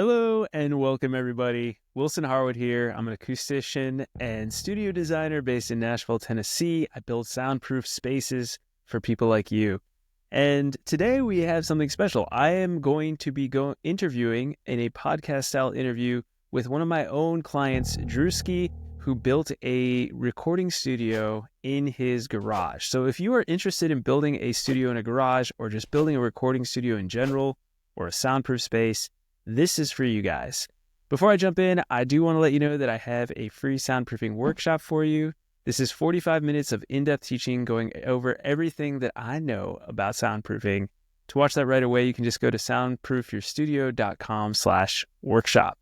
Hello and welcome everybody. Wilson Harwood here. I'm an acoustician and studio designer based in Nashville, Tennessee. I build soundproof spaces for people like you. And today we have something special. I am going to be interviewing in a podcast style interview with one of my own clients, Drewsky, who built a recording studio in his garage. So if you are interested in building a studio in a garage or just building a recording studio in general or a soundproof space, this is for you guys. Before I jump in, I do want to let you know that I have a free soundproofing workshop for you. This is 45 minutes of in-depth teaching going over everything that I know about soundproofing. To watch that right away, you can just go to soundproofyourstudio.com/workshop.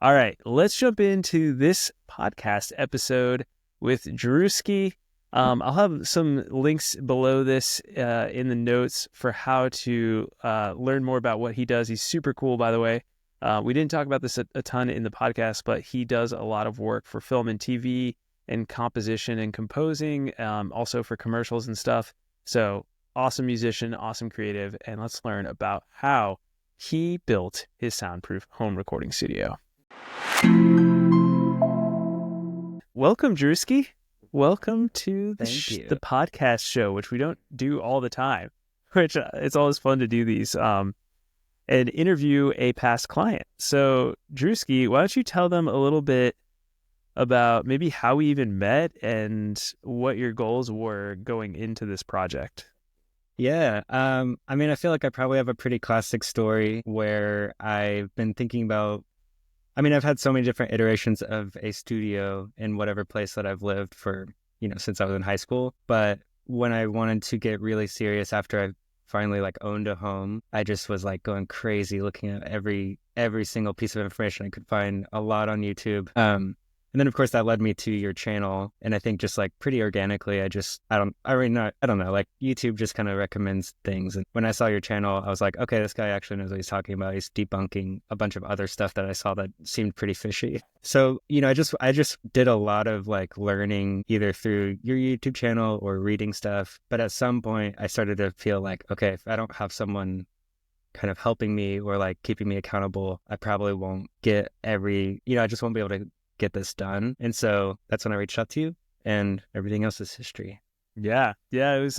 All right, let's jump into this podcast episode with Drewsky. I'll have some links below this in the notes for how to learn more about what he does. He's super cool, by the way. We didn't talk about this a ton in the podcast, but he does a lot of work for film and TV and composition and composing, also for commercials and stuff. So awesome musician, awesome creative, and let's learn about how he built his soundproof home recording studio. Welcome, Drewsky. Welcome to the podcast show, which we don't do all the time, which it's always fun to do these and interview a past client. So, Drewsky, why don't you tell them a little bit about maybe how we even met and what your goals were going into this project? Yeah. I feel like I probably have a pretty classic story where I've been thinking about, I've had so many different iterations of a studio in whatever place that I've lived for, since I was in high school. But when I wanted to get really serious after I finally owned a home, I just was going crazy looking at every single piece of information I could find, a lot on YouTube. And then of course that led me to your channel. And I think just pretty organically, I don't know, YouTube just kind of recommends things. And when I saw your channel, I was like, okay, this guy actually knows what he's talking about. He's debunking a bunch of other stuff that I saw that seemed pretty fishy. So, I just did a lot of learning either through your YouTube channel or reading stuff. But at some point I started to feel okay, if I don't have someone kind of helping me or keeping me accountable, I probably won't get I just won't be able to get this done. And so that's when I reached out to you, and everything else is history. Yeah. It was,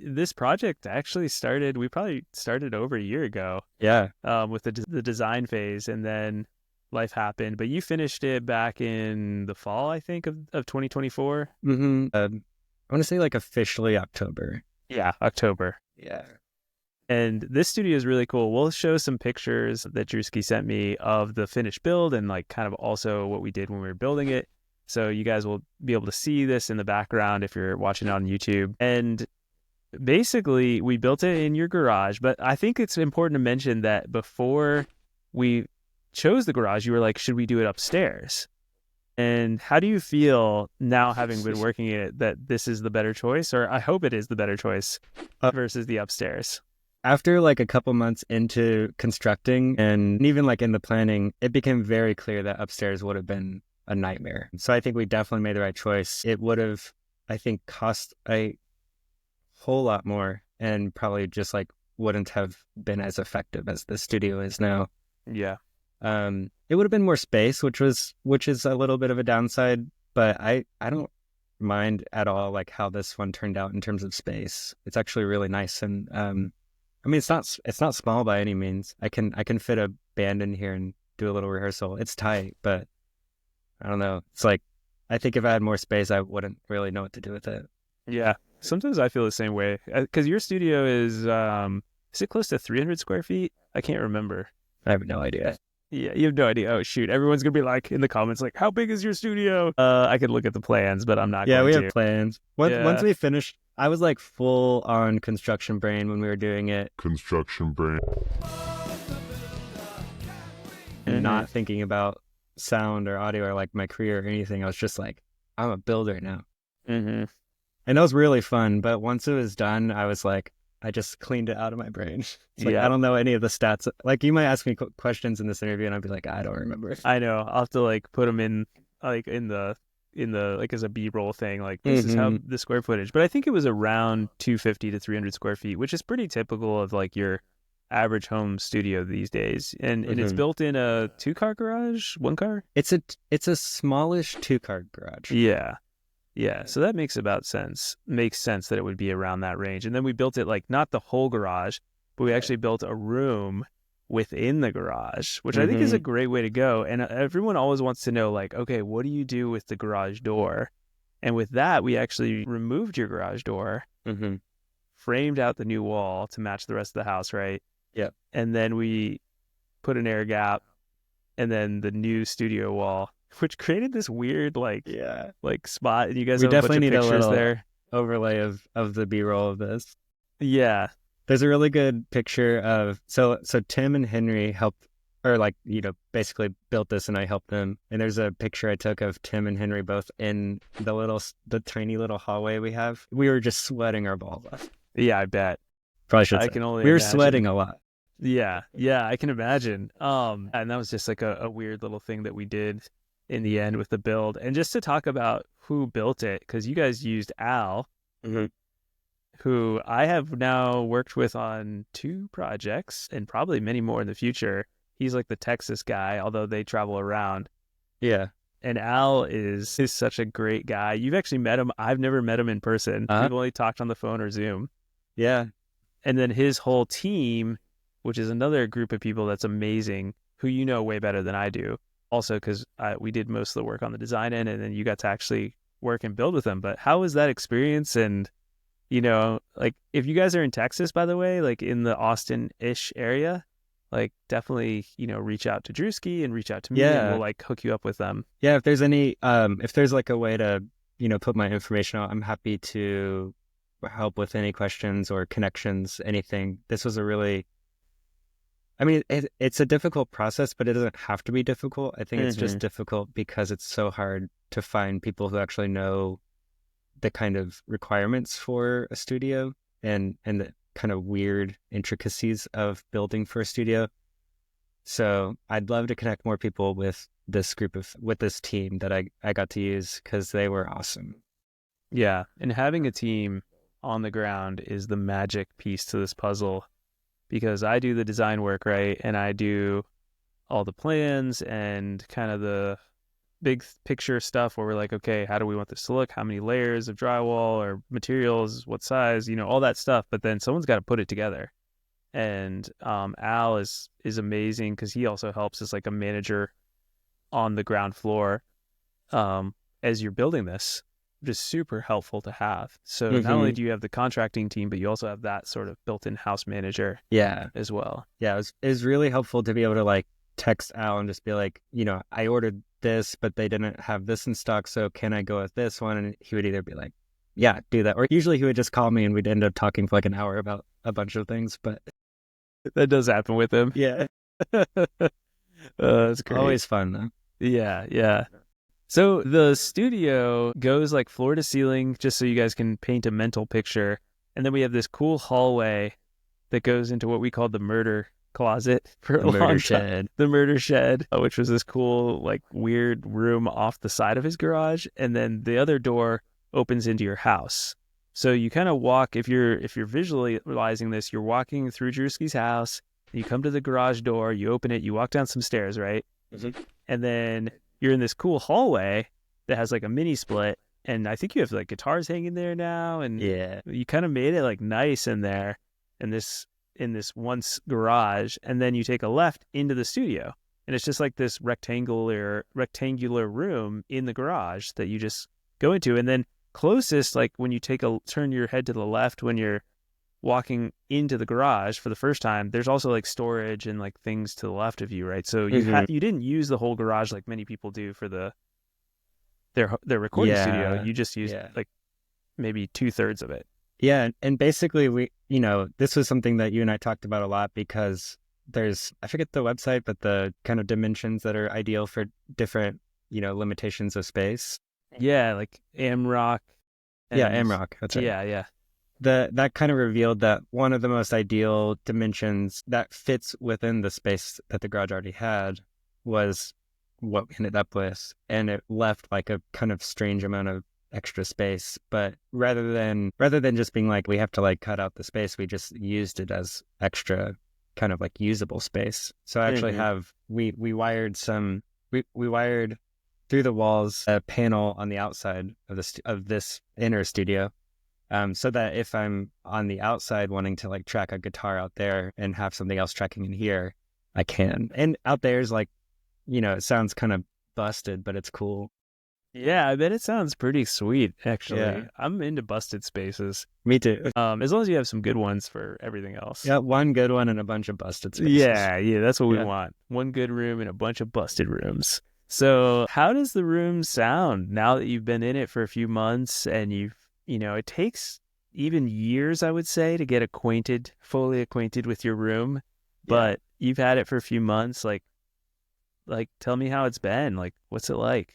this project actually we probably started over a year ago. Yeah. With the design phase, and then life happened, but you finished it back in the fall, I think, of 2024. Mm-hmm. I want to say officially October. Yeah, October. Yeah. And this studio is really cool. We'll show some pictures that Drewsky sent me of the finished build and kind of also what we did when we were building it. So you guys will be able to see this in the background if you're watching it on YouTube. And basically, we built it in your garage. But I think it's important to mention that before we chose the garage, you were like, should we do it upstairs? And how do you feel now, having been working in it, that this is the better choice? Or I hope it is the better choice versus the upstairs. After a couple months into constructing and even in the planning, it became very clear that upstairs would have been a nightmare. So I think we definitely made the right choice. It would have, I think, cost a whole lot more and probably just wouldn't have been as effective as the studio is now. Yeah. It would have been more space, which is a little bit of a downside, but I don't mind at all how this one turned out in terms of space. It's actually really nice. And it's not small by any means. I can fit a band in here and do a little rehearsal. It's tight, but I don't know. It's I think if I had more space, I wouldn't really know what to do with it. Yeah. Sometimes I feel the same way, because your studio is it close to 300 square feet? I can't remember. I have no idea. Yeah, you have no idea. Oh, shoot. Everyone's going to be in the comments, how big is your studio? I could look at the plans, but I'm not going to. Yeah, we have plans. Once we finish, I was full on construction brain when we were doing it. Construction brain. And not thinking about sound or audio or my career or anything. I was just I'm a builder now. Mm-hmm. And that was really fun. But once it was done, I was I just cleaned it out of my brain. It's I don't know any of the stats. You might ask me questions in this interview and I'd be I don't remember. I know. I'll have to put them in in the as a B-roll thing, this is how the square footage. But I think it was around 250 to 300 square feet, which is pretty typical of your average home studio these days. And it's built in a 2-car garage, 1-car? It's a smallish 2-car garage. Yeah. Yeah. So that makes sense that it would be around that range. And then we built it like not the whole garage, but we actually built a room within the garage, which I think is a great way to go. And everyone always wants to know, like, okay, what do you do with the garage door? And with that, we actually removed your garage door, framed out the new wall to match the rest of the house, right? Yeah. And then we put an air gap and then the new studio wall, which created this weird, like spot. And you guys have a bunch of pictures there. Overlay of the B-roll of this. Yeah. There's a really good picture of so Tim and Henry helped, or like, basically built this, and I helped them. And there's a picture I took of Tim and Henry both in the tiny little hallway we have. We were just sweating our balls off. Yeah, I bet. Probably should say. We were sweating a lot. Yeah, I can imagine. And that was just like a weird little thing that we did in the end with the build. And just to talk about who built it, because you guys used Al, who I have now worked with on 2 projects and probably many more in the future. He's like the Texas guy, although they travel around. Yeah. And Al is such a great guy. You've actually met him. I've never met him in person. We've only talked on the phone or Zoom. Yeah. And then his whole team, which is another group of people that's amazing, who you know way better than I do. Also, because we did most of the work on the design end, and then you got to actually work and build with them. But how was that experience? And, like, if you guys are in Texas, by the way, like in the Austin-ish area, like definitely, reach out to Drewsky and reach out to me, and we'll like hook you up with them. Yeah, if there's any, if there's like a way to, put my information out, I'm happy to help with any questions or connections, anything. This was a really, it's a difficult process, but it doesn't have to be difficult. I think it's just difficult because it's so hard to find people who actually know the kind of requirements for a studio and the kind of weird intricacies of building for a studio. So I'd love to connect more people with this team that I got to use, because they were awesome. Yeah. And having a team on the ground is the magic piece to this puzzle, because I do the design work, right? And I do all the plans and kind of the big picture stuff where we're like, okay, how do we want this to look? How many layers of drywall or materials? What size? All that stuff. But then someone's got to put it together. And Al is amazing, because he also helps as like a manager on the ground floor as you're building this, which is super helpful to have. So not only do you have the contracting team, but you also have that sort of built-in house manager as well. Yeah, it was really helpful to be able to like text Al and just be like, I ordered this, but they didn't have this in stock, so can I go with this one? And he would either be like, yeah, do that. Or usually he would just call me and we'd end up talking for like an hour about a bunch of things, but that does happen with him. Yeah. That's great. Always fun though. Yeah. So the studio goes like floor to ceiling, just so you guys can paint a mental picture. And then we have this cool hallway that goes into what we called the murder closet for a long time. The murder shed, which was this cool, like weird room off the side of his garage. And then the other door opens into your house. So you kind of walk, if you're visualizing this, you're walking through Drewsky's house, you come to the garage door, you open it, you walk down some stairs, right? And then you're in this cool hallway that has like a mini split. And I think you have like guitars hanging there now. And you kind of made it like nice in there in this once garage. And then you take a left into the studio. And it's just like this rectangular room in the garage that you just go into. And then closest, like when you turn your head to the left when you're walking into the garage for the first time, there's also like storage and like things to the left of you, right? So you didn't use the whole garage like many people do for their recording studio. You just used like maybe 2/3 of it. Yeah, and basically we, this was something that you and I talked about a lot, because there's, I forget the website, but the kind of dimensions that are ideal for different, limitations of space. Yeah, like AMROC. AMROC. That's right. Yeah. That kind of revealed that one of the most ideal dimensions that fits within the space that the garage already had was what we ended up with. And it left like a kind of strange amount of extra space. But rather than just being like, we have to like cut out the space, we just used it as extra kind of like usable space. So I actually have we wired we wired through the walls a panel on the outside of this inner studio, so that if I'm on the outside wanting to like track a guitar out there and have something else tracking in here, I can. And out there is like, it sounds kind of busted, but it's cool. Yeah, I bet it sounds pretty sweet, actually. Yeah. I'm into busted spaces. Me too. As long as you have some good ones for everything else. Yeah, one good one and a bunch of busted spaces. Yeah, that's what we want. One good room and a bunch of busted rooms. So how does the room sound now that you've been in it for a few months and it takes even years, I would say, to get fully acquainted with your room, but you've had it for a few months. Like tell me how it's been. Like, what's it like?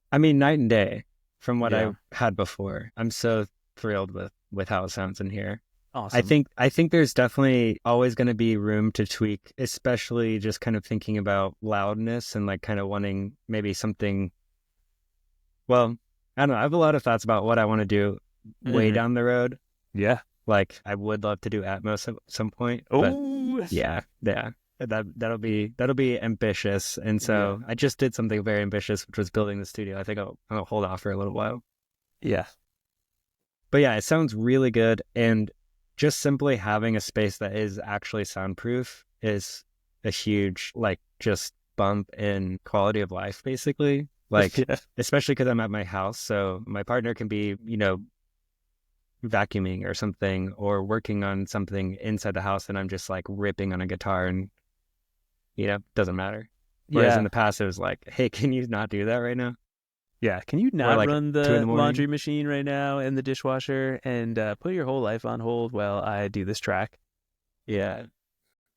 I mean, night and day from what I had before. I'm so thrilled with how it sounds in here. Awesome. I think there's definitely always going to be room to tweak, especially just kind of thinking about loudness and like kind of wanting maybe something. Well, I don't know. I have a lot of thoughts about what I want to do way down the road. Yeah. Like I would love to do Atmos at some point. Oh, yeah. That'll be ambitious. And so I just did something very ambitious, which was building the studio. I think I'll hold off for a little while. Yeah. But yeah, it sounds really good. And just simply having a space that is actually soundproof is a huge, like, just bump in quality of life, basically. Like, especially because I'm at my house. So my partner can be, vacuuming or something or working on something inside the house. And I'm just like ripping on a guitar and, doesn't matter. Whereas in the past, it was like, hey, can you not do that right now? Yeah. Can you not like run the laundry machine right now and the dishwasher and put your whole life on hold while I do this track? Yeah.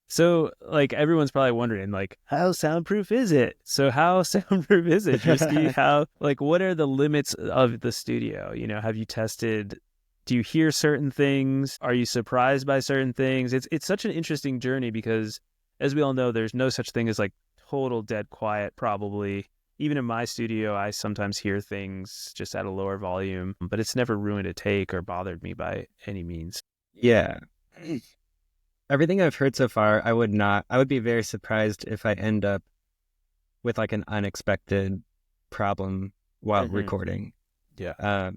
So, like, everyone's probably wondering, like, how soundproof is it? So how soundproof is it, Drewsky? What are the limits of the studio? Have you tested? Do you hear certain things? Are you surprised by certain things? It's such an interesting journey because, as we all know, there's no such thing as like total dead quiet, probably. Even in my studio, I sometimes hear things just at a lower volume, but it's never ruined a take or bothered me by any means. Yeah. Everything I've heard so far, I would be very surprised if I end up with like an unexpected problem while recording. Yeah.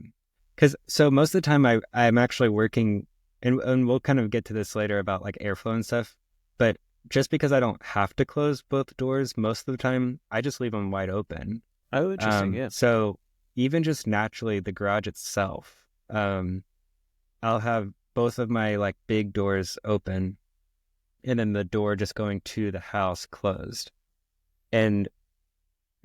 So most of the time I'm actually working, and we'll kind of get to this later about like airflow and stuff, but just because I don't have to close both doors most of the time, I just leave them wide open. Oh, interesting. Yeah. So even just naturally, the garage itself, I'll have both of my like big doors open and then the door just going to the house closed. And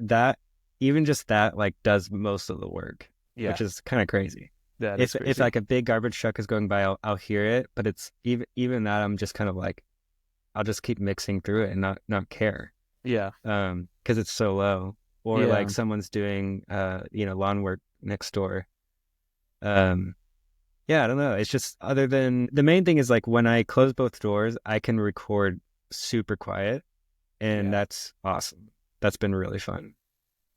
that, even just that, like does most of the work, which is kind of crazy. If like a big garbage truck is going by, I'll hear it, but it's even that I'm just kind of like, I'll just keep mixing through it and not care. Yeah. Because it's so low. Or like someone's doing, lawn work next door. I don't know. It's just other than the main thing is like when I close both doors, I can record super quiet, and that's awesome. That's been really fun.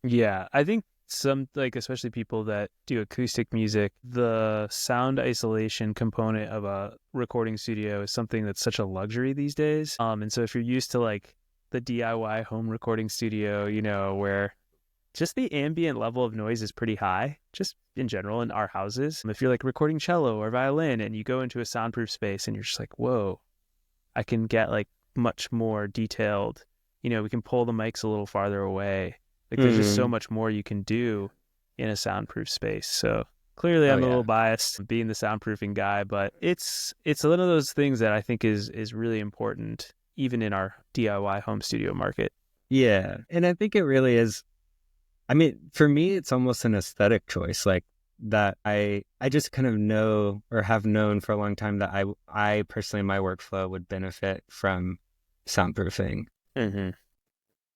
Yeah, I think some especially people that do acoustic music, the sound isolation component of a recording studio is something that's such a luxury these days. And so if you're used to like the DIY home recording studio, where just the ambient level of noise is pretty high, just in general in our houses. If you're like recording cello or violin and you go into a soundproof space and you're just like, whoa, I can get like much more detailed, we can pull the mics a little farther away. Like there's just so much more you can do in a soundproof space. So clearly I'm a little biased being the soundproofing guy, but it's one of those things that I think is really important even in our DIY home studio market. Yeah. And I think it really is. I mean, for me, it's almost an aesthetic choice, like that I just kind of know or have known for a long time that I personally, my workflow would benefit from soundproofing.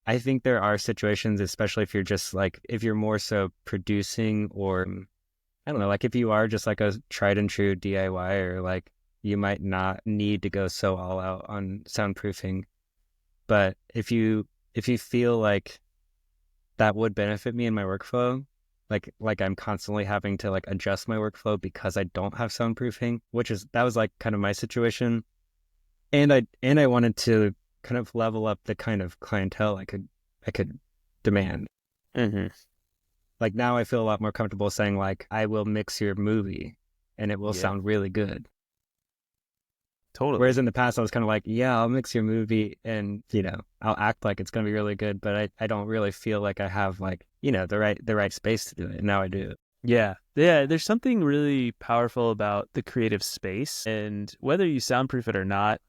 I think there are situations, especially if you're just like, if you're more so producing or, I don't know, like if you are just like a tried and true DIYer, like you might not need to go so all out on soundproofing. But if you feel like that would benefit me in my workflow, like I'm constantly having to like adjust my workflow because I don't have soundproofing, that was like kind of my situation. I wanted to kind of level up the kind of clientele I could demand. Mm-hmm. Like now I feel a lot more comfortable saying like, I will mix your movie and it will Yeah, sound really good. totally. Whereas in the past I was kind of like, yeah, I'll mix your movie and, I'll act like it's going to be really good, but I don't really feel like I have like, the right space to do it. And now I do. Yeah. Yeah. There's something really powerful about the creative space. And whether you soundproof it or not,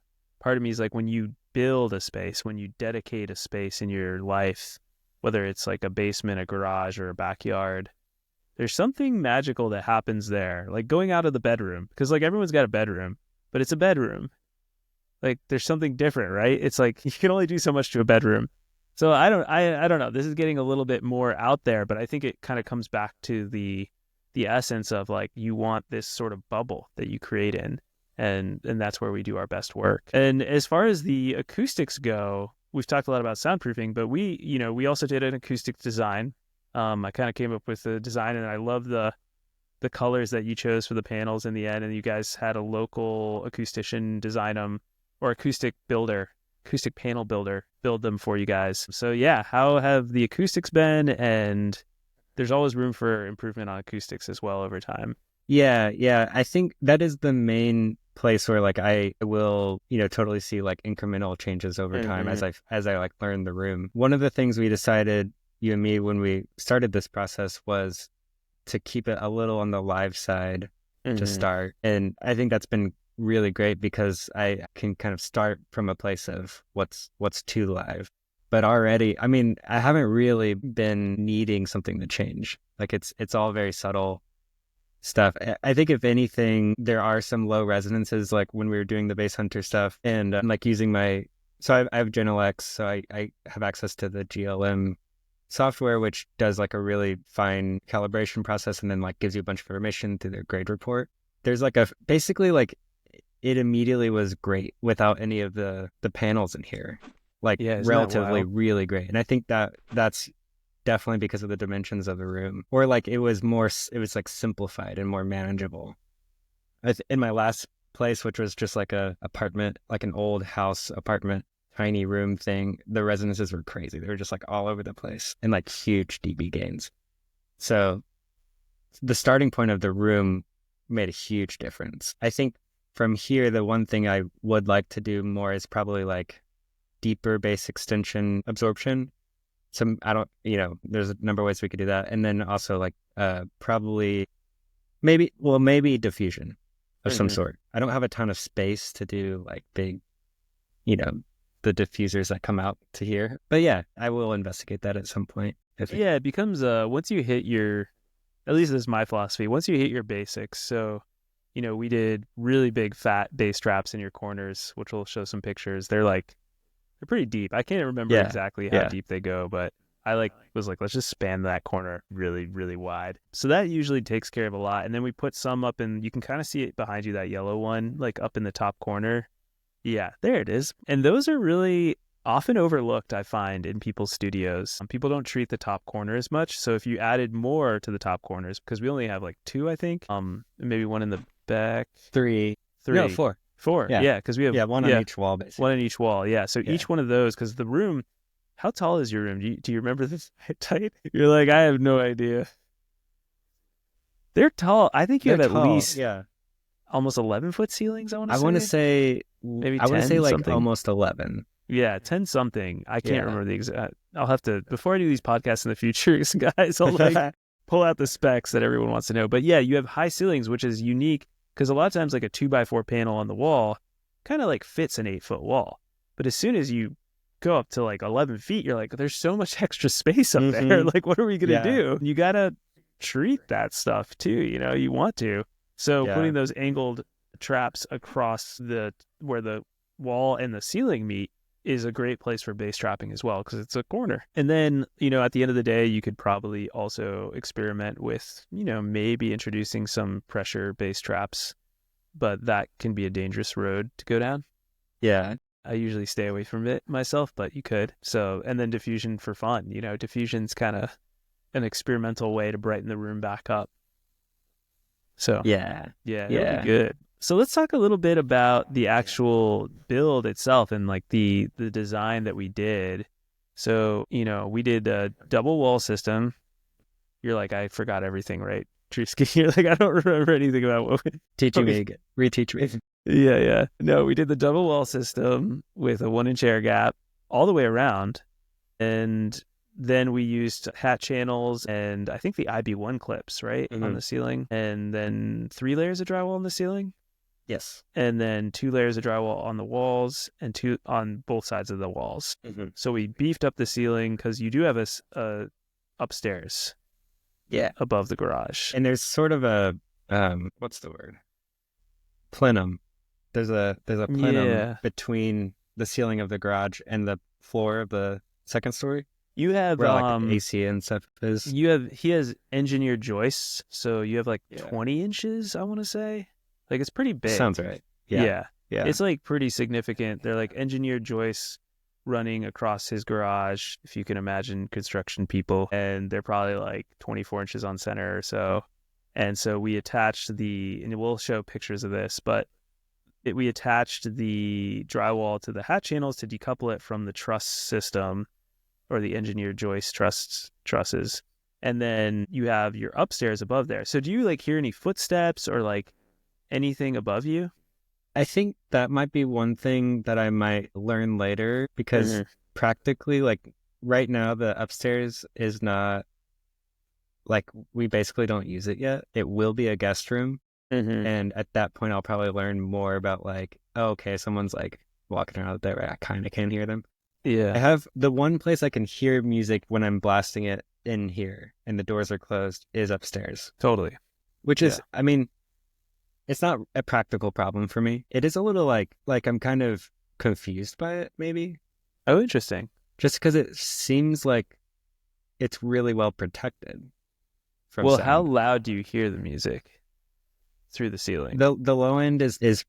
part of me is like when you build a space, when you dedicate a space in your life, whether it's like a basement, a garage, or a backyard, there's something magical that happens there. Like going out of the bedroom, because like everyone's got a bedroom, but it's a bedroom. Like there's something different, right? It's like you can only do so much to a bedroom. So I don't know. This is getting a little bit more out there, but I think it kind of comes back to the essence of like you want this sort of bubble that you create in, and that's where we do our best work. And as far as the acoustics go, we've talked a lot about soundproofing, but we also did an acoustic design. I kind of came up with the design, and I love the colors that you chose for the panels in the end, and you guys had a local acoustician design them, or acoustic panel builder build them for you guys. So yeah, how have the acoustics been? And there's always room for improvement on acoustics as well over time. Yeah. I think that is the main place where like I will, totally see like incremental changes over time as I like learn the room. One of the things we decided, you and me, when we started this process was to keep it a little on the live side to start. And I think that's been really great because I can kind of start from a place of what's too live. But already, I mean, I haven't really been needing something to change. Like it's all very subtle stuff. I think if anything, there are some low resonances, like when we were doing the Bass Hunter stuff and like using I have General X, so I have access to the GLM software, which does like a really fine calibration process and then like gives you a bunch of information through their grade report. There's like basically like it immediately was great without any of the panels in here. Like relatively really great. And I think that's definitely because of the dimensions of the room, or like it was like simplified and more manageable. In my last place, which was just like a apartment, like an old house apartment, tiny room thing, the resonances were crazy. They were just like all over the place and like huge dB gains. So the starting point of the room made a huge difference. I think from here, the one thing I would like to do more is probably like deeper bass extension absorption. There's a number of ways we could do that. And then also like probably maybe diffusion of some sort. I don't have a ton of space to do like big, the diffusers that come out to here. But yeah, I will investigate that at some point. Yeah, it becomes once you hit at least this is my philosophy, once you hit your basics. So, we did really big fat bass traps in your corners, which we'll show some pictures. They're pretty deep. I can't remember exactly how deep they go, but I was like, let's just span that corner really, really wide. So that usually takes care of a lot. And then we put some up and you can kind of see it behind you, that yellow one, like up in the top corner. Yeah, there it is. And those are really often overlooked, I find, in people's studios. People don't treat the top corner as much. So if you added more to the top corners, because we only have like 2, I think, maybe one in the back. 3. No, 4. 4. Yeah, because we have one on each wall, basically. One on each wall. Yeah. So each one of those, because the room, how tall is your room? Do you remember this height? You're like, I have no idea. They're tall. I think you have at least almost 11-foot ceilings. I want to say maybe 10 like something. Almost 11. Yeah, 10 something. I can't remember the exact. I'll have to, before I do these podcasts in the future, guys, I'll like pull out the specs that everyone wants to know. But yeah, you have high ceilings, which is unique because a lot of times like a 2x4 panel on the wall kind of like fits an 8-foot wall. But as soon as you go up to like 11 feet, you're like, there's so much extra space up there. Like, what are we going to do? You got to treat that stuff too. You want to. So putting those angled traps across where the wall and the ceiling meet is a great place for bass trapping as well, because it's a corner. And then, at the end of the day, you could probably also experiment with, maybe introducing some pressure bass traps, but that can be a dangerous road to go down. Yeah. I usually stay away from it myself, but you could. So, and then diffusion for fun, diffusion's kind of an experimental way to brighten the room back up. So, yeah, it'll be good. So let's talk a little bit about the actual build itself and like the design that we did. So, we did a double wall system. You're like, I forgot everything, right? Drewsky, you're like, I don't remember anything about what we... Teaching me again. Reteach me. Yeah. No, we did the double wall system with a 1-inch air gap all the way around. And then we used hat channels and I think the IB1 clips, right? On the ceiling. And then 3 layers of drywall on the ceiling. Yes. And then 2 layers of drywall on the walls and 2 on both sides of the walls. So we beefed up the ceiling because you do have a upstairs. Yeah. Above the garage. And there's sort of a, what's the word? Plenum. There's a plenum between the ceiling of the garage and the floor of the second story. You have where like AC and stuff is. He has engineered joists, so you have like 20 inches, I want to say. Like it's pretty big. Sounds right. Yeah. It's like pretty significant. They're like engineered joists running across his garage, if you can imagine construction people, and they're probably like 24 inches on center or so. And so we attached and we'll show pictures of this, but we attached the drywall to the hat channels to decouple it from the truss system or the engineered joist trusses. And then you have your upstairs above there. So do you like hear any footsteps or like anything above you? I think that might be one thing that I might learn later because practically, like right now, the upstairs is not like we basically don't use it yet. It will be a guest room. And at that point, I'll probably learn more about like, oh, okay, someone's like walking around there. I kind of can hear them. Yeah. I have the one place I can hear music when I'm blasting it in here and the doors are closed is upstairs. Totally. Which is, I mean, it's not a practical problem for me. It is a little like I'm kind of confused by it, maybe. Oh, interesting. Just because it seems like it's really well protected from Well, sound. how loud do you hear the music through the ceiling? The low end is,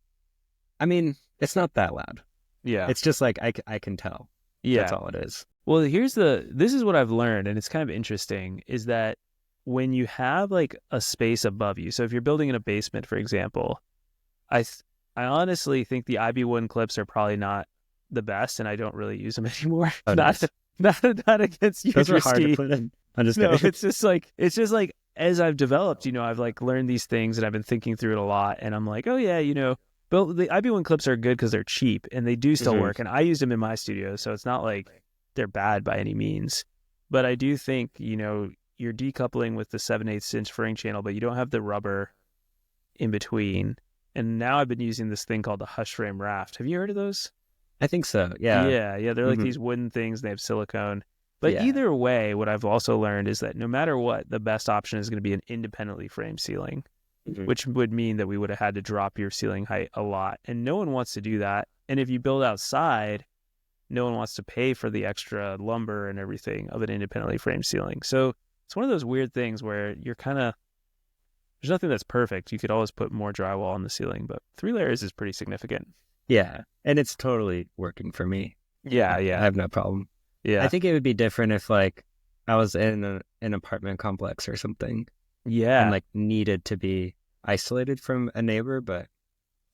I mean, it's not that loud. Yeah. It's just like I can tell. Yeah. That's all it is. Well, this is what I've learned, and it's kind of interesting, is that when you have like a space above you, so if you're building in a basement, for example, I honestly think the IB1 clips are probably not the best, and I don't really use them anymore. Oh, not against you. Those are hard to put in. I'm just kidding. It's just like as I've developed, I've like learned these things and I've been thinking through it a lot, and I'm like, oh yeah, but the IB1 clips are good because they're cheap and they do still work, and I use them in my studio, so it's not like they're bad by any means. But I do think you're decoupling with the 7/8 inch furring channel, but you don't have the rubber in between. And now I've been using this thing called the hush frame raft. Have you heard of those? I think so. Yeah. Yeah. They're like these wooden things. They have silicone. But either way, what I've also learned is that no matter what, the best option is going to be an independently framed ceiling, which would mean that we would have had to drop your ceiling height a lot. And no one wants to do that. And if you build outside, no one wants to pay for the extra lumber and everything of an independently framed ceiling. So it's one of those weird things where you're kind of, there's nothing that's perfect. You could always put more drywall on the ceiling, but 3 layers is pretty significant. Yeah. And it's totally working for me. Yeah. I have no problem. Yeah. I think it would be different if like I was in an apartment complex or something. Yeah. And like needed to be isolated from a neighbor, but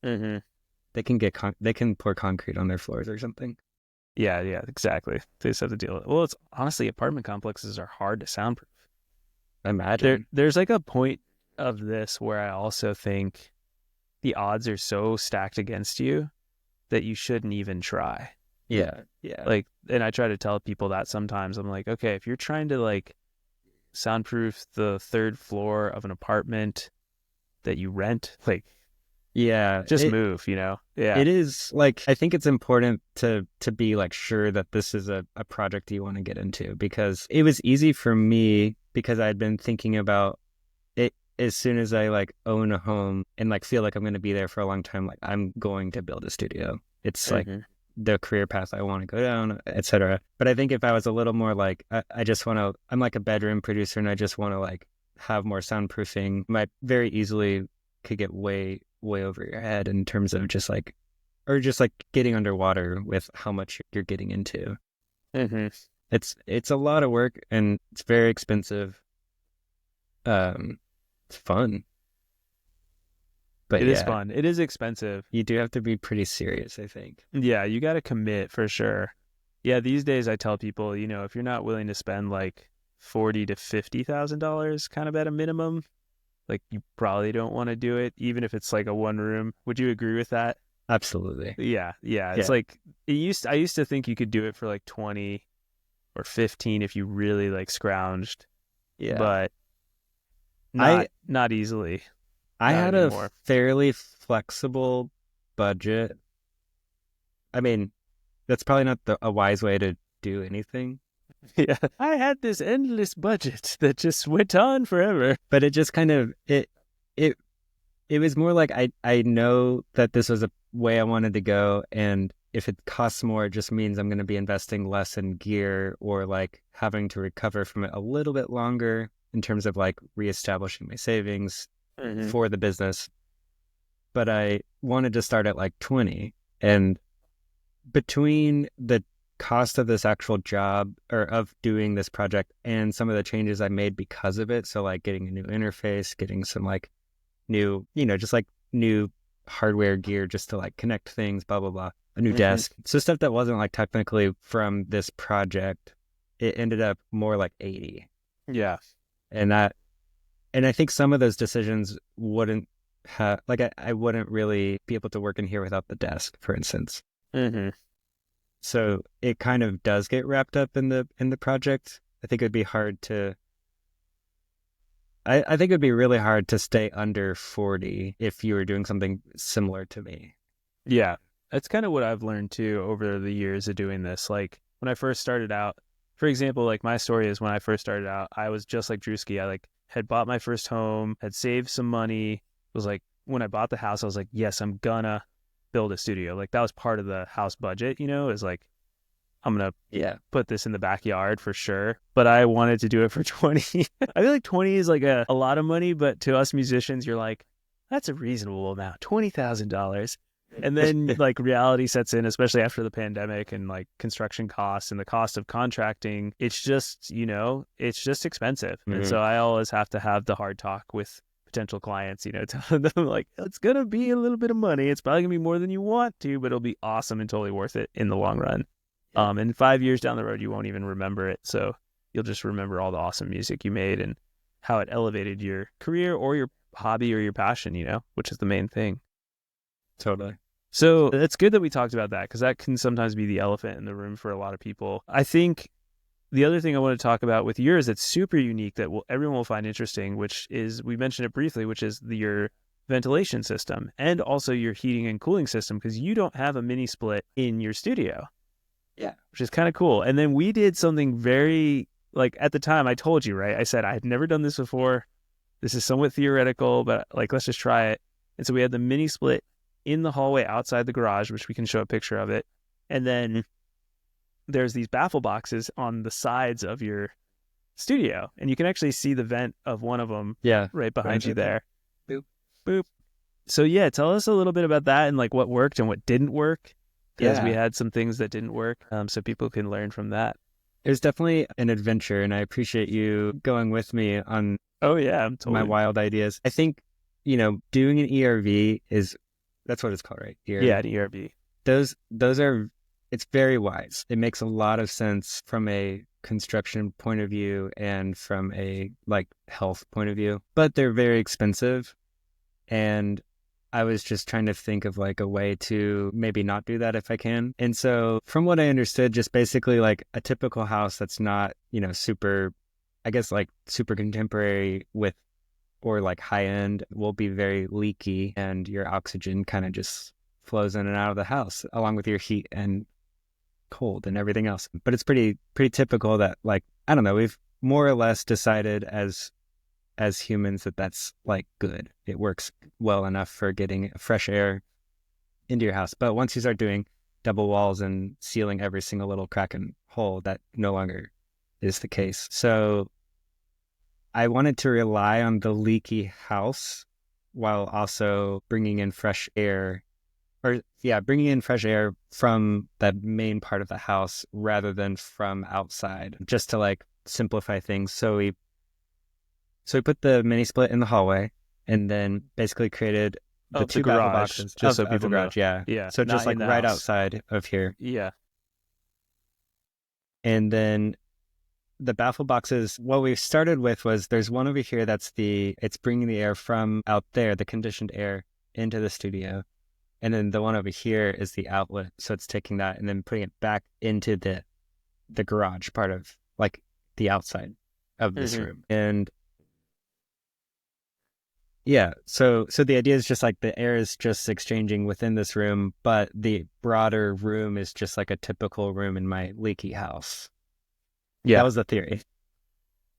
they can pour concrete on their floors or something. Yeah, exactly. They just have to deal with it. Well, it's honestly, apartment complexes are hard to soundproof. I imagine. There's like a point of this where I also think the odds are so stacked against you that you shouldn't even try. Yeah. Like, and I try to tell people that sometimes. I'm like, okay, if you're trying to like soundproof the 3rd floor of an apartment that you rent, like, just move, Yeah. It is like, I think it's important to be like sure that this is a project you want to get into, because it was easy for me because I'd been thinking about it as soon as I like own a home and like feel like I'm going to be there for a long time. Like I'm going to build a studio. It's like the career path I want to go down, etc. But I think if I was a little more like, I just want to, I'm like a bedroom producer and I just want to like have more soundproofing, might very easily could get way over your head in terms of just like getting underwater with how much you're getting into. It's a lot of work and it's very expensive. It's fun, But It is yeah, fun. It is expensive. you do have to be pretty serious, I think. Yeah, you got to commit for sure. Yeah, these days I tell people, if you're not willing to spend like $40,000 to $50,000 kind of at a minimum, like you probably don't want to do it, even if it's like a one room. Would you agree with that? Absolutely. Yeah, yeah. It's Yeah. like I used to think you could do it for like 20 or 15 if you really like scrounged, Yeah. but I not easily. I Not had a anymore. fairly flexible budget. I mean, that's probably not a wise way to do anything, Yeah. I had this endless budget that just went on forever. but it just kind of it it was more like I know that this was a way I wanted to go, and if it costs more, it just means I'm going to be investing less in gear or like having to recover from it a little bit longer in terms of like reestablishing my savings for the business. But I wanted to start at like 20, and between the cost of this actual job or of doing this project and some of the changes I made because of it, so like getting a new interface, getting some like new, just like new hardware gear just to like connect things, blah, blah, blah, a new desk. So stuff that wasn't like technically from this project, it ended up more like 80. Yeah. And I think some of those decisions wouldn't have, like, I wouldn't really be able to work in here without the desk, for instance. So it kind of does get wrapped up in the project. I think it'd be hard to I think it'd be really hard to stay under 40 if you were doing something similar to me. Yeah. That's kind of what I've learned too over the years of doing this. Like when I first started out, for example, like my story is when I first started out, I was just like Drewsky. I like had bought my first home, had saved some money. Was like when I bought the house, I was like, yes, I'm gonna build a studio. Like that was part of the house budget, is like I'm gonna put this in the backyard for sure. But I wanted to do it for 20. I feel like 20 is like a lot of money, but to us musicians, you're like, that's a reasonable amount, $20,000. And then like reality sets in, especially after the pandemic and like construction costs and the cost of contracting. It's just, it's just expensive. And so I always have to have the hard talk with potential clients, telling them like, it's going to be a little bit of money. It's probably gonna be more than you want to, but it'll be awesome and totally worth it in the long run. And 5 years down the road, you won't even remember it. So you'll just remember all the awesome music you made and how it elevated your career or your hobby or your passion, which is the main thing. Totally. So it's good that we talked about that because that can sometimes be the elephant in the room for a lot of people. I think the other thing I want to talk about with yours that's super unique that everyone will find interesting, which is, we mentioned it briefly, which is your ventilation system and also your heating and cooling system, because you don't have a mini split in your studio. Yeah. Which is kind of cool. And then we did something very, like at the time I told you, right? I said, I had never done this before. This is somewhat theoretical, but like, let's just try it. And so we had the mini split in the hallway outside the garage, which we can show a picture of it. And then there's these baffle boxes on the sides of your studio. And you can actually see the vent of one of them right behind you there. Boop. Boop. So yeah, tell us a little bit about that and like what worked and what didn't work. Because we had some things that didn't work, so people can learn from that. It was definitely an adventure, and I appreciate you going with me on my wild ideas. I think, doing an ERV that's what it's called, right? ERV. Yeah, an ERV. Those are, it's very wise. It makes a lot of sense from a construction point of view and from a like health point of view, but they're very expensive. And I was just trying to think of like a way to maybe not do that if I can. And so from what I understood, just basically like a typical house that's not, super, I guess like super contemporary with, or like high end, will be very leaky, and your oxygen kind of just flows in and out of the house along with your heat and cold and everything else. But it's pretty typical that, like, I don't know, we've more or less decided as humans that that's like good. It works well enough for getting fresh air into your house. But once you start doing double walls and sealing every single little crack and hole, that no longer is the case. So I wanted to rely on the leaky house while also bringing in fresh air from the main part of the house rather than from outside, just to like simplify things. So we put the mini split in the hallway and then basically created the Of the two baffle garage, boxes just so of the people know. garage. Yeah. Yeah, So just not like in the right house. outside of here. Yeah. And then the baffle boxes, what we started with was there's one over here it's bringing the air from out there, the conditioned air, into the studio. And then the one over here is the outlet. So it's taking that and then putting it back into the garage part of like the outside of this room. And yeah, so the idea is just like the air is just exchanging within this room, but the broader room is just like a typical room in my leaky house. Yeah. That was the theory.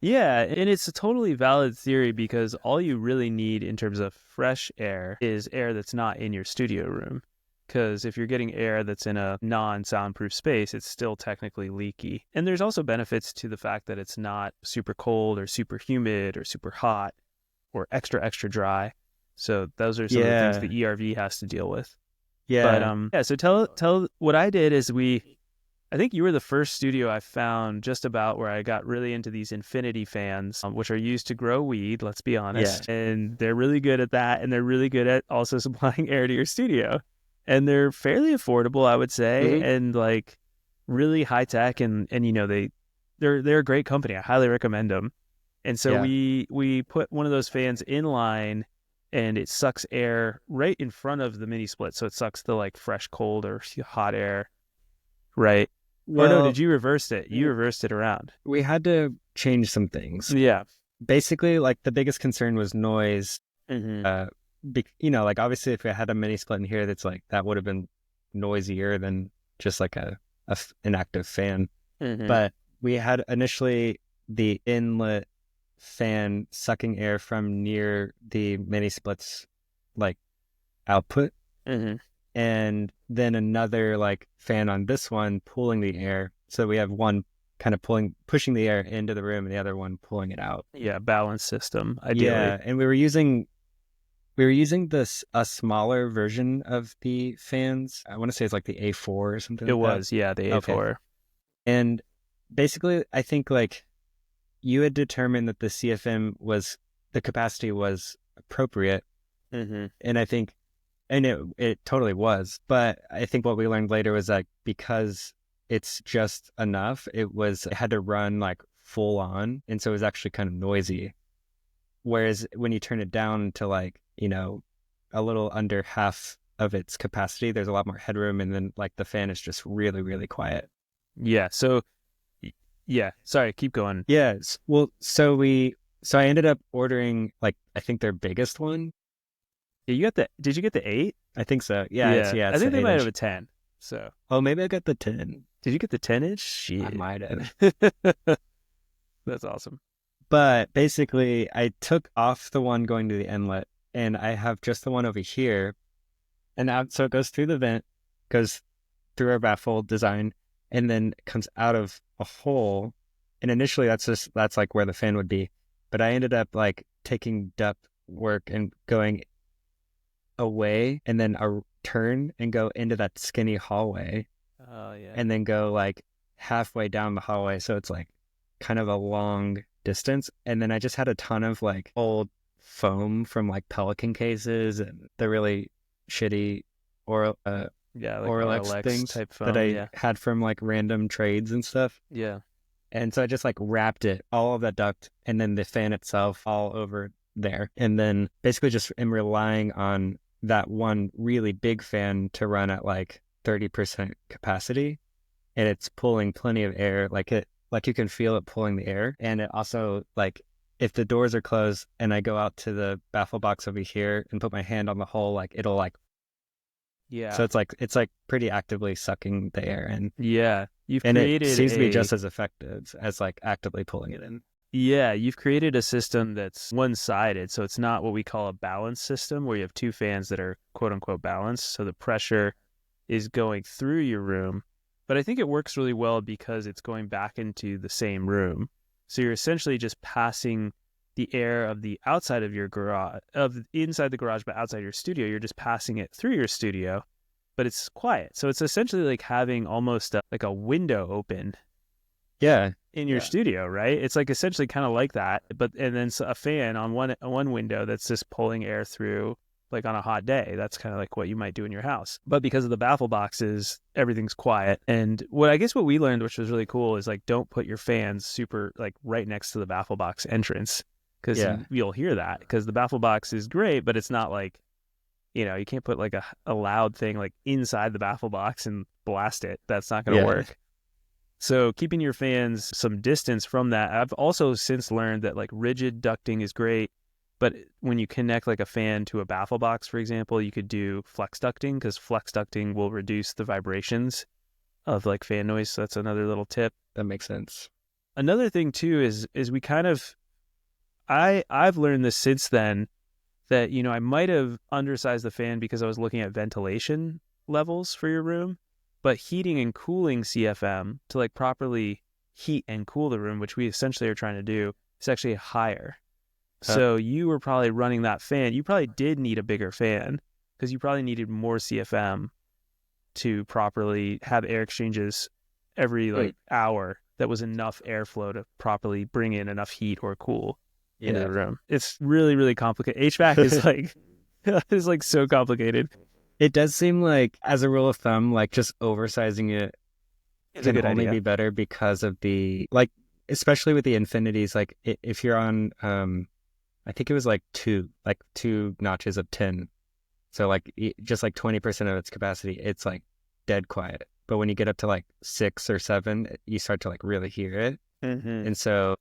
Yeah, and it's a totally valid theory because all you really need in terms of fresh air is air that's not in your studio room. Because if you're getting air that's in a non-soundproof space, it's still technically leaky. And there's also benefits to the fact that it's not super cold or super humid or super hot or extra dry. So those are some of the things the ERV has to deal with. Yeah. But so tell what I did is I think you were the first studio I found just about where I got really into these infinity fans, which are used to grow weed, let's be honest. Yeah. And they're really good at that. And they're really good at also supplying air to your studio. And they're fairly affordable, I would say, and like really high tech. And you know, they're a great company. I highly recommend them. And so we put one of those fans in line and it sucks air right in front of the mini split. So it sucks the like fresh, cold or hot air, right? Well, or no, did you reverse it? You reversed it around. We had to change some things. Yeah. Basically, like the biggest concern was noise. You know, like obviously if we had a mini split in here, that's like, that would have been noisier than just like an active fan. But we had initially the inlet fan sucking air from near the mini splits like output. And then another like fan on this one pulling the air. So we have one kind of pushing the air into the room and the other one pulling it out. Yeah, balance system, ideally. Yeah, and we were using a smaller version of the fans. I want to say it's like the A4 or something. It was, yeah, the A4. Okay. And basically, I think like you had determined that the CFM the capacity was appropriate. And I think, and it totally was, but I think what we learned later was like, because it's just enough, it had to run like full on. And so it was actually kind of noisy. Whereas when you turn it down to like, you know, a little under half of its capacity, there's a lot more headroom. And then like the fan is just really, really quiet. Yeah. So yeah, sorry, keep going. Yeah. Well, so I ended up ordering like, I think their biggest one. Yeah, did you get the 8? I think so. Yeah. I think they might have a 10. So. Oh, maybe I got the 10. Did you get the 10-inch? Shit. I might have. That's awesome. But basically, I took off the one going to the inlet, and I have just the one over here. And so it goes through the vent, goes through our baffle design, and then comes out of a hole. And initially, that's like where the fan would be. But I ended up like taking depth work and going away, and then a turn and go into that skinny hallway. Oh yeah. And then go like halfway down the hallway, so it's like kind of a long distance. And then I just had a ton of like old foam from like Pelican cases and the really shitty Orlex things type foam, that I had from like random trades and stuff. Yeah. And so I just like wrapped it, all of that duct, and then the fan itself all over there. And then basically just am relying on that one really big fan to run at like 30% capacity. And it's pulling plenty of air. Like you can feel it pulling the air. And it also like, if the doors are closed and I go out to the baffle box over here and put my hand on the hole, like it'll like, yeah. So it's like pretty actively sucking the air in. Yeah. It seems to be just as effective as like actively pulling it in. Yeah, you've created a system that's one-sided, so it's not what we call a balance system where you have two fans that are quote-unquote balanced, so the pressure is going through your room. But I think it works really well because it's going back into the same room. So you're essentially just passing the air of the outside of your garage, of inside the garage but outside your studio. You're just passing it through your studio, but it's quiet. So it's essentially like having almost like a window open. Yeah. In your studio, right? It's like essentially kind of like that, and then a fan on one window that's just pulling air through, like on a hot day. That's kind of like what you might do in your house. But because of the baffle boxes, everything's quiet. And what we learned, which was really cool, is like don't put your fans super like right next to the baffle box entrance, because you'll hear that, because the baffle box is great, but it's not like, you can't put like a loud thing like inside the baffle box and blast it. That's not going to work. So keeping your fans some distance from that. I've also since learned that like rigid ducting is great, but when you connect like a fan to a baffle box, for example, you could do flex ducting, because flex ducting will reduce the vibrations of like fan noise. So that's another little tip. That makes sense. Another thing too is we kind of, I've learned this since then, that, I might have undersized the fan because I was looking at ventilation levels for your room, but heating and cooling CFM to like properly heat and cool the room, which we essentially are trying to do, is actually higher. So you were probably running that fan. You probably did need a bigger fan, because you probably needed more CFM to properly have air exchanges every like hour. That was enough airflow to properly bring in enough heat or cool into the room. It's really, really complicated. HVAC is like so complicated. It does seem like, as a rule of thumb, like just oversizing it can only be better because of the, like, especially with the infinities, like if you're on, I think it was like two notches of 10. So like just like 20% of its capacity, it's like dead quiet. But when you get up to like 6 or 7, you start to like really hear it. And so,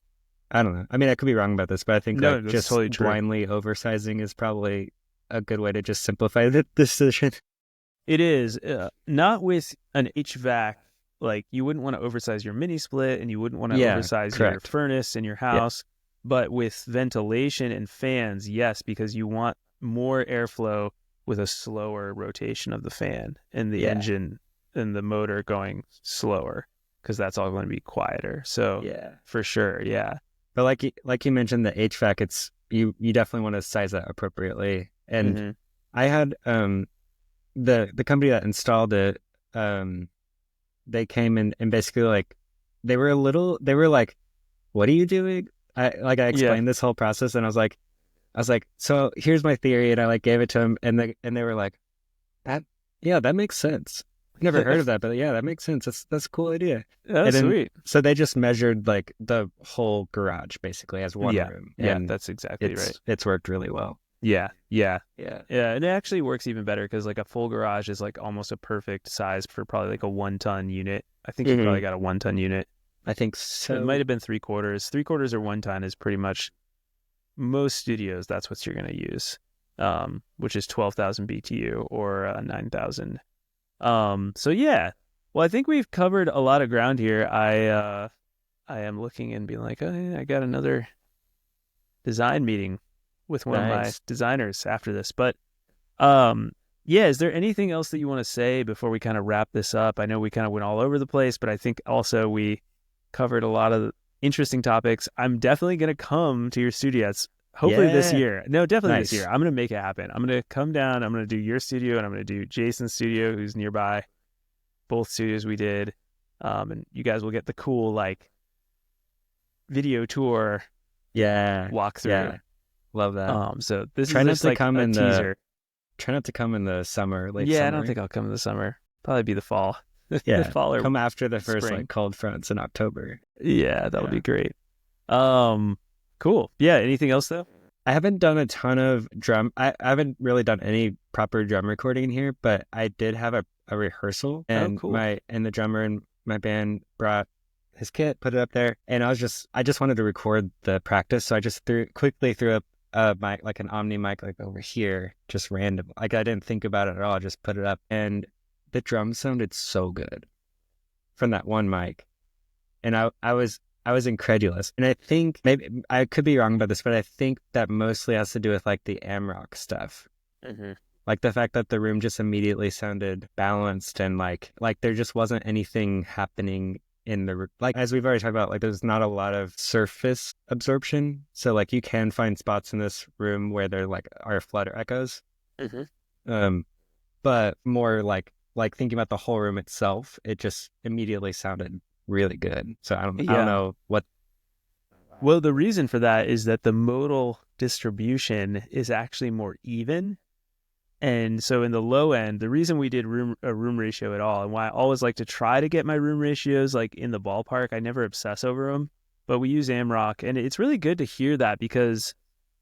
I don't know. I mean, I could be wrong about this, but I think like just totally blindly oversizing is probably a good way to just simplify the decision. It is. Not with an HVAC. Like, you wouldn't want to oversize your mini split, and you wouldn't want to oversize your furnace in your house. But with ventilation and fans, yes, because you want more airflow with a slower rotation of the fan and the engine and the motor going slower, because that's all going to be quieter. So for sure, But like you mentioned, the HVAC, it's you definitely want to size that appropriately. And I had the company that installed it, they came in and basically like they were like, what are you doing? I explained this whole process, and I was like, so here's my theory, and I like gave it to them, and they were like, that makes sense. I've never heard of that, but that makes sense. That's a cool idea. That's sweet. So they just measured like the whole garage basically as one room. And that's exactly right. It's worked really well. Yeah. And it actually works even better, because like a full garage is like almost a perfect size for probably like a 1-ton unit. I think you probably got a 1-ton unit. I think so. It might have been 3/4. 3/4 or 1-ton is pretty much most studios. That's what you're going to use, which is 12,000 BTU or 9,000. So yeah, well, I think we've covered a lot of ground here. I am looking and being like, oh, yeah, I got another design meeting with one of my designers after this. But is there anything else that you want to say before we kind of wrap this up? I know we kind of went all over the place, but I think also we covered a lot of interesting topics. I'm definitely going to come to your studio. It's hopefully this year. No, definitely this year. I'm going to make it happen. I'm going to come down. I'm going to do your studio, and I'm going to do Jason's studio, who's nearby. Both studios we did. And you guys will get the cool, like, video tour. Walkthrough. Yeah. Love that. So this is just like a teaser. Try not to come in the summer, late summer. I don't think I'll come in the summer. Probably be the fall. Yeah, the fall or come after the first spring. like cold fronts in October. Yeah, that'll be great. Cool. Yeah, anything else though? I haven't done a ton of drum. I haven't really done any proper drum recording in here, but I did have a rehearsal, and the drummer in my band brought his kit, put it up there, and I just wanted to record the practice, so I just quickly threw up a mic, like an Omni mic, like over here, just random. Like, I didn't think about it at all. I just put it up, and the drums sounded so good from that one mic, and I was incredulous. And I think, maybe I could be wrong about this, but I think that mostly has to do with like the AMROC stuff. Like the fact that the room just immediately sounded balanced, and like there just wasn't anything happening in the, like, as we've already talked about, like there's not a lot of surface absorption. So like you can find spots in this room where there like are flutter echoes. But more like thinking about the whole room itself, it just immediately sounded really good. So I don't know what. Well, the reason for that is that the modal distribution is actually more even. And so in the low end, the reason we did a room ratio at all, and why I always like to try to get my room ratios like in the ballpark, I never obsess over them, but we use AMROC, and it's really good to hear that because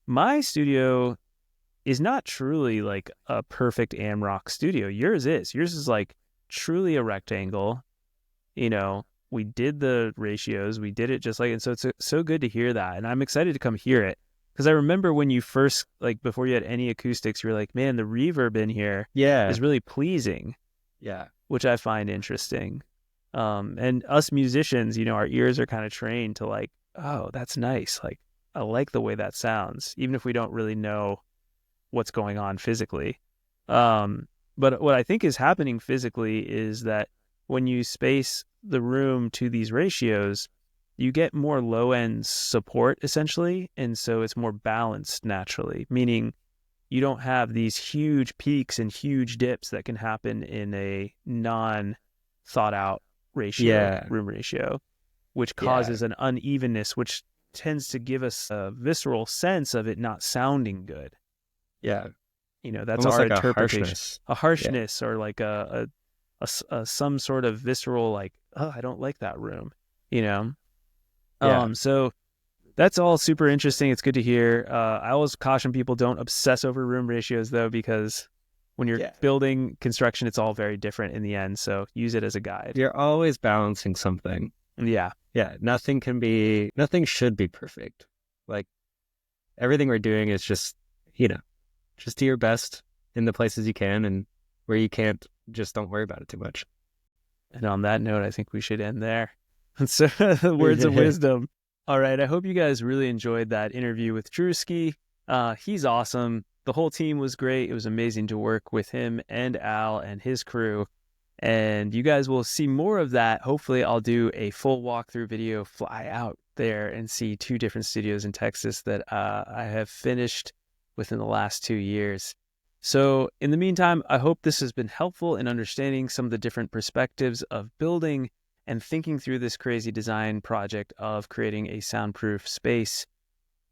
my studio is not truly like a perfect AMROC studio. Yours is. Yours is like truly a rectangle. You know, we did the ratios, we did it just like, and so it's so good to hear that, and I'm excited to come hear it. Because I remember when you first, like before you had any acoustics, you were like, man, the reverb in here is really pleasing. Yeah. Which I find interesting. And us musicians, you know, our ears are kind of trained to like, oh, that's nice. Like, I like the way that sounds, even if we don't really know what's going on physically. But what I think is happening physically is that when you space the room to these ratios, you get more low-end support, essentially, and so it's more balanced naturally, meaning you don't have these huge peaks and huge dips that can happen in a non-thought-out room ratio, which causes an unevenness, which tends to give us a visceral sense of it not sounding good. Yeah. You know, that's almost our like interpretation. A harshness or like a some sort of visceral, like, oh, I don't like that room, you know? So that's all super interesting. It's good to hear. I always caution people, don't obsess over room ratios though, because when you're building construction, it's all very different in the end. So use it as a guide. You're always balancing something. Yeah. Yeah. Nothing should be perfect. Like everything we're doing is just, you know, just do your best in the places you can, and where you can't, just don't worry about it too much. And on that note, I think we should end there. So words of wisdom. All right. I hope you guys really enjoyed that interview with Drewsky. He's awesome. The whole team was great. It was amazing to work with him and Al and his crew. And you guys will see more of that. Hopefully I'll do a full walkthrough video, fly out there and see 2 different studios in Texas that I have finished within the last 2 years. So in the meantime, I hope this has been helpful in understanding some of the different perspectives of building and thinking through this crazy design project of creating a soundproof space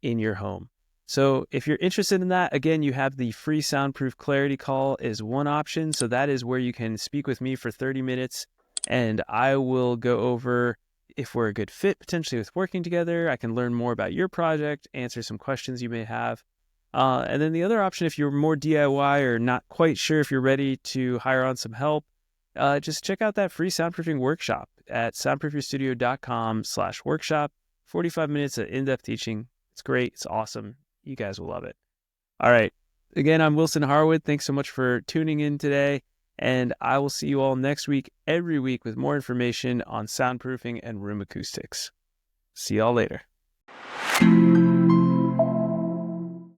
in your home. So if you're interested in that, again, you have the free Soundproof Clarity Call is one option. So that is where you can speak with me for 30 minutes and I will go over if we're a good fit potentially with working together. I can learn more about your project, answer some questions you may have. And then the other option, if you're more DIY or not quite sure if you're ready to hire on some help, just check out that free soundproofing workshop at soundproofyourstudio.com/workshop. 45 minutes of in-depth teaching. It's great. It's awesome. You guys will love it. All right. Again, I'm Wilson Harwood. Thanks so much for tuning in today. And I will see you all next week, every week, with more information on soundproofing and room acoustics. See y'all later.